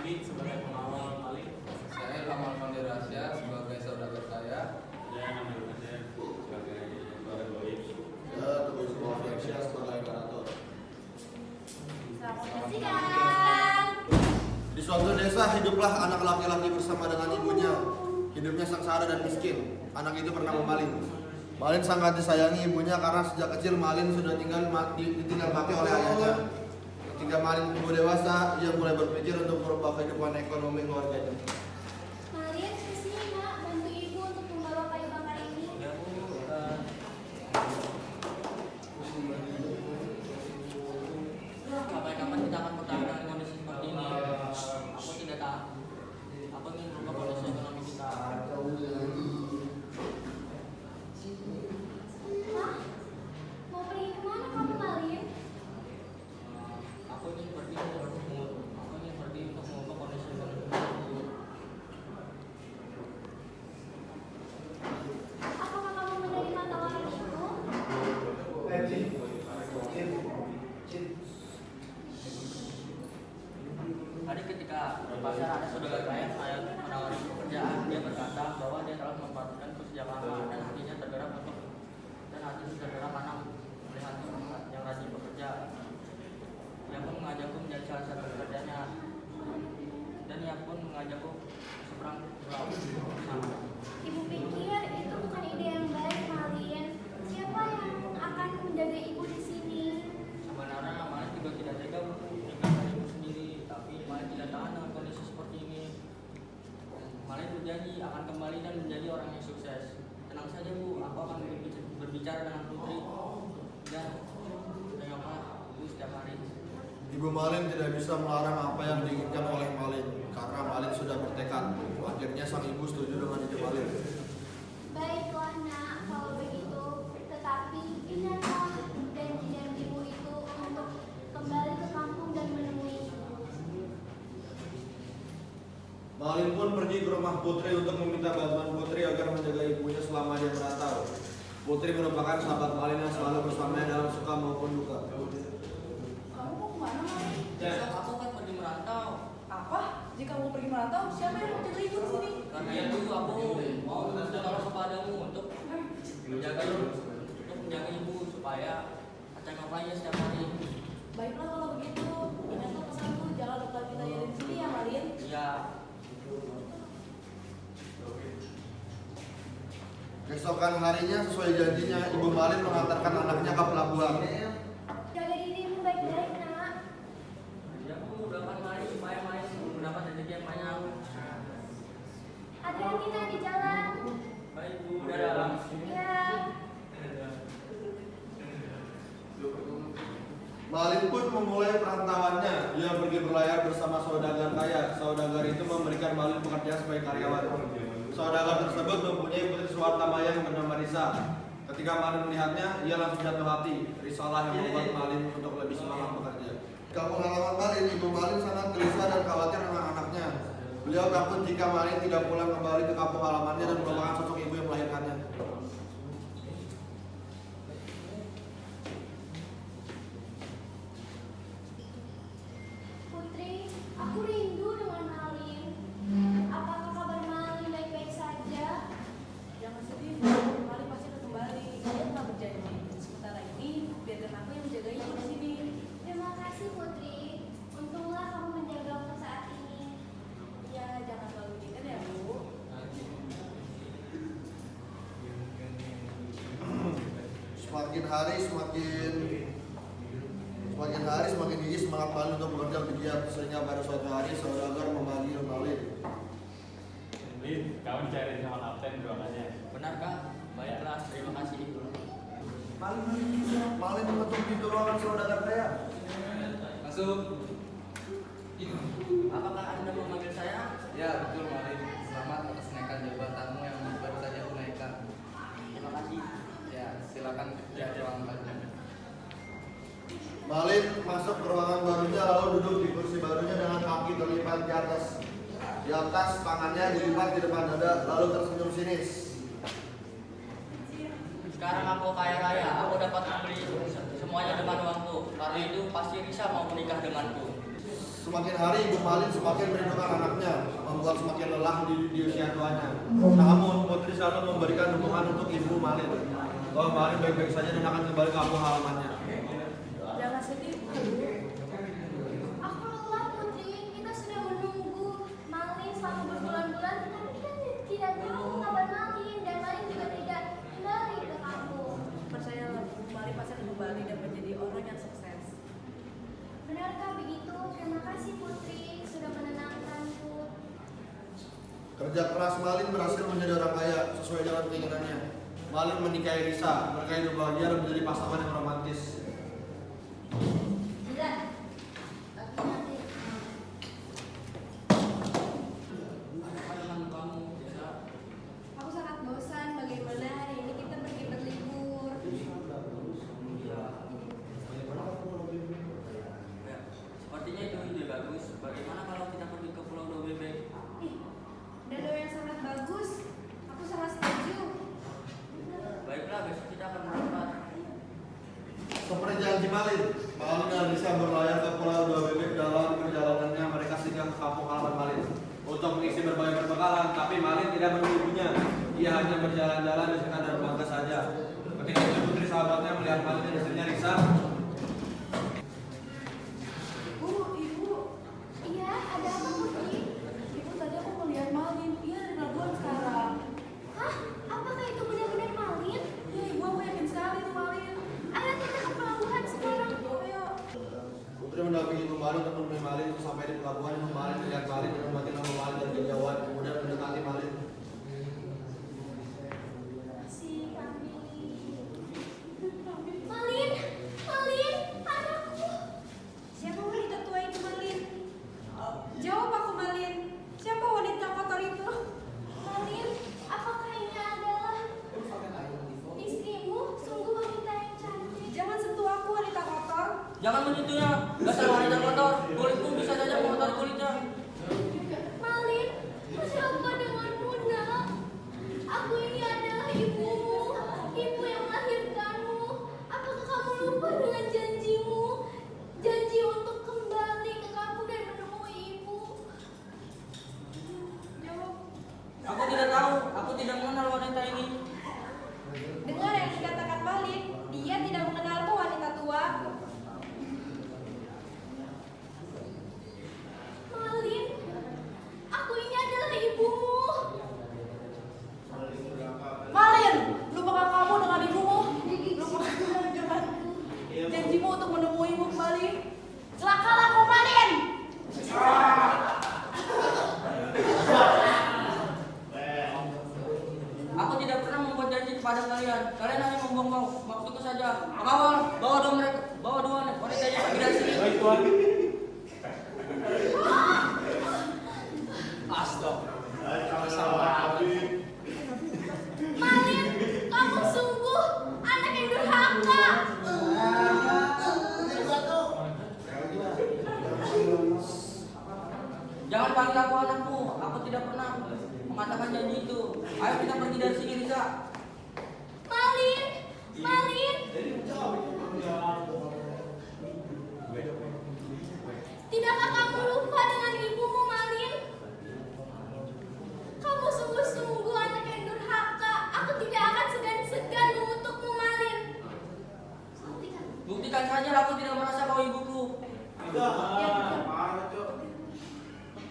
Andi sebagai pengawal maling. Saya Ilham Alfandi Rasya sebagai saudagar kaya. Saya nama Ilham sebagai barang goib. Saya Teguh Sulawesi sebagai operator. Selamat siang. Di suatu desa hiduplah anak laki-laki bersama dengan ibunya. Hidupnya sengsara dan miskin. Anak itu pernah memaling. Malin sangat disayangi ibunya karena sejak kecil Malin sudah ditinggal mati oleh ayahnya. Ketika Malin tumbuh dewasa, ia mulai berpikir untuk merubah kehidupan ekonomi keluarganya. Malin, kesini nak, bantu ibu untuk membawa kayu bakar ini. Ya Bu, kapan-kapan kita akan bertahan dengan kondisi seperti ini. Aku tidak tahu. Aku ingin merubah kondisi ekonomi kita. Hah? Mau pergi kemana kamu, Malin? Aku ingin pergi untuk mengubah kondisi ekonomi kita. Apakah kamu menerima tawaran itu? Tadi ketika di pasar ada saudara saya menawari pekerjaan, dia berkata bahwa dia telah memperhatikan sejak lama dan hatinya tergerak karena melihatku yang rajin bekerja. Dia pun mengajakku menjadi salah satu pekerjanya dan ia pun mengajakku seberang pulau bersama. Ibu pikir itu bukan ide yang baik, Malin. Siapa yang akan menjaga ibu di sini? Sebenarnya Malin juga tidak tega meninggalkan ibu sendiri, tapi Malin tidak tahan dengan kondisi seperti ini. Malin berjanji akan kembali dan menjadi orang yang sukses. Tenang saja Bu, aku akan berbicara dengan Putri dan menyapa Ibu setiap hari. Ibu Malin tidak bisa melarang apa yang diinginkan oleh Malin karena Malin sudah bertekad. Akhirnya sang ibu setuju dengan ide Malin. Baiklah nak, kalau begitu. Tetapi ingatlah janji ibu itu untuk kembali ke kampung dan menemui ibu. Malin pun pergi ke rumah Putri untuk meminta bantuan Putri agar menjaga ibunya selama dia merantau. Putri merupakan sahabat Malin yang selalu bersamanya dalam suka maupun duka. Kamu mau kemana, Malin? Besok aku kan pergi merantau. Apa? Jika mau pergi merantau, siapa yang mau jaga ibu di sini? Karena itu aku mau meminta tolong kepadamu untuk menjaga ibu supaya aceh ngapainya setiap hari. Baiklah kalau begitu. Ingatlah pesanku, jangan lupa kita jadi di sini ya, Malin. Iya. Keesokan harinya sesuai janjinya, Ibu Malin mengantarkan anaknya ke pelabuhan. Jaga dirimu baik-baik nak. Ya Bu, doakan mari supaya mari mendapat rezeki yang banyak. Hati-hati nak di jalan. Baik Bu, dadah. Ya. Malin pun memulai perantauannya. Ia pergi berlayar bersama saudagar kaya. Saudagar itu memberikan Malin pekerjaan sebagai karyawan. Saudagar tersebut mempunyai putri Suwartamaya yang bernama Risa. Ketika Malin melihatnya, ia langsung jatuh hati. Risalah yang membuat Malin untuk lebih semangat bekerja. Di kampung halaman Malin, Ibu Malin sangat gelisah dan khawatir dengan anaknya. Beliau takut jika Malin tidak pulang kembali ke kampung halamannya dan melupakan sosok ibu yang melahirkannya. Putri, aku rindu dengan Malin. Apakah kabar Malin baik-baik saja? Jangan sedih, Malin pasti akan kembali. Dia telah berjanji. Sementara ini, biarkan aku yang menjaga ibu di sini. Terima kasih Putri. Untunglah kamu menjaga aku saat ini. Ya, jangan terlalu dingin ya, Bu. Semakin hari semakin gigih semangat Malin untuk bekerja lebih giat. Sehingga pada suatu hari saudagar memanggil Malin. Lin, kamu dicariin sama kapten ruangannya. Benarkah? Baiklah, terima kasih. Malin mengetuk pintu ruangan saudagar kaya. Masuk. Apakah Anda memanggil saya? Ya betul Malin. Selamat atas kenaikan jabatanmu yang baru saja aku naikkan. Terima kasih. Ya silakan ke ruangan barunya. Malin masuk ke ruangan barunya lalu duduk di kursi barunya dengan kaki terlipat di atas. Di atas tangannya dilipat di depan dada lalu tersenyum sinis. Sekarang aku kaya raya, aku dapat membeli semuanya dengan uangku. Karena itu pasti Risa mau menikah denganku. Semakin hari ibu malin semakin merindukan anaknya, membuat semakin lelah di usia tuanya. Namun putri selalu memberikan dukungan untuk ibu malin bahwa malin baik-baik saja dan akan kembali ke kampung halamannya. Jangan sedih. Aku lelah Putri, kita sudah menunggu Malin selama berbulan-bulan, tapi kan tidak tahu kabar Malin dan Malin juga tidak kembali ke kampung. Percayalah, Malin pasti akan kembali dan menjadi orang yang sukses. Benarkah begitu? Terima kasih Putri sudah menenangkanku. Kerja keras Malin berhasil menjadi orang kaya sesuai dengan keinginannya. Malin menikahi Risa, mereka hidup bahagia dan menjadi pasangan yang romantis. Jilat. Tapi nanti. Apa dengan kamu bisa? Aku sangat bosan. Bagaimana hari ini kita pergi berlibur? Ya, sepertinya itu ide bagus. Bagaimana kalau kita pergi ke Pulau Dua Bebek? Danau yang sangat bagus. Aku sangat setuju. Baiklah, besok kita akan berangkat. Seperti janji Malin, Malin dan Risa berlayar ke Pulau Dua Bebek. Dalam perjalanannya mereka singgah ke kampung halaman Malin untuk mengisi berbagai perbekalan, tapi Malin tidak menemui ibunya. Ia hanya berjalan-jalan di sekitar dermaga saja. Ketika itu putri sahabatnya melihat Malin dan istrinya Risa. Ibu. Iya, ada apa Putri? Ibu, tadi aku melihat Malin. Iya, di pelabuhan sekarang. Hah? Apakah itu benar-benar Malin? Iya, ibu, aku yakin sekali itu Malin. Ayo kita ke pelabuhan sekarang. Ayo. Putri mendampingi ibu Malin untuk menemui Malin. Sampai di pelabuhan, ibu Malin melihat Malin dan membaca nama Malin dari kejauhan, kemudian mendekati Malin. Si kami. Malin, Malin, anakku. Siapa wanita tua itu, Malin? Jawab aku, Malin. Siapa wanita kotor itu? Malin, apakah ini adalah istrimu? Sungguh wanita yang cantik. Jangan sentuh aku, wanita kotor. Jangan menyentuhnya. Dasar wanita kotor. Kulitmu bisa saja mengotori kulitnya. Malin, ada apa denganmu, nak? Aku ini adalah ibumu, ibu yang melahirkanmu. Apakah kamu lupa dengan janjimu? Janji untuk kembali ke kampung dan menemui ibu. Jawab. Aku tidak tahu. Aku tidak mengenal wanita ini. Dengar yang dikatakan Malin. Dia tidak mengenalmu, wanita tua. Malin, aku ini adalah ibumu. Malin, lupakah kamu dengan ibumu? Lupakah kamu dengan janjimu untuk menemuimu kembali? Celakalah kau, Malin! Aku tidak pernah membuat janji kepada kalian. Kalian hanya membuang waktuku saja. Pengawal, bawa dua wanita ini pergi dari sini. Baik tuan. Malin, kamu sungguh anak yang durhaka. Jangan panggil aku anakku. Aku tidak pernah mengatakan janji itu. Ayo kita pergi dari sini, Risa. Malin, Malin, tidakkah kamu lupa dengan ibumu, Malin? Kamu sungguh-sungguh anak yang durhaka. Aku tidak akan segan-segan mengutukmu, Malin. Buktikan saja aku tidak merasa kau ibuku.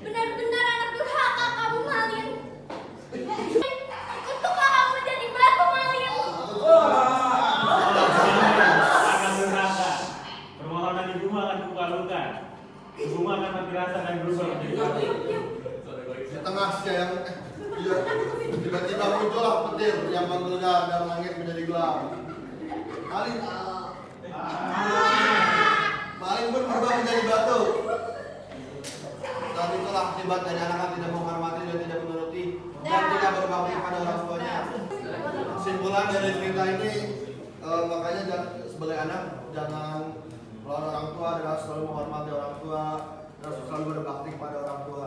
Benar-benar anak durhaka kamu, Malin. Kutuklah kamu menjadi batu, Malin. Akan neraka. Permohonan ibumu akan kukabulkan. Ibumu akan mati rasa dan berubah menjadi batu. Di tengah siang, tiba-tiba muncullah petir yang menggelegar dan langit menjadi gelap. Malin, Malin pun berubah menjadi batu. Dan itulah akibat dari anak yang tidak menghormati dan tidak menuruti dan tidak berbakti pada orang tuanya. Kesimpulan dari cerita ini, makanya sebagai anak jangan melawan orang tua, dan harus selalu menghormati orang tua, dan harus selalu berbakti kepada orang tua.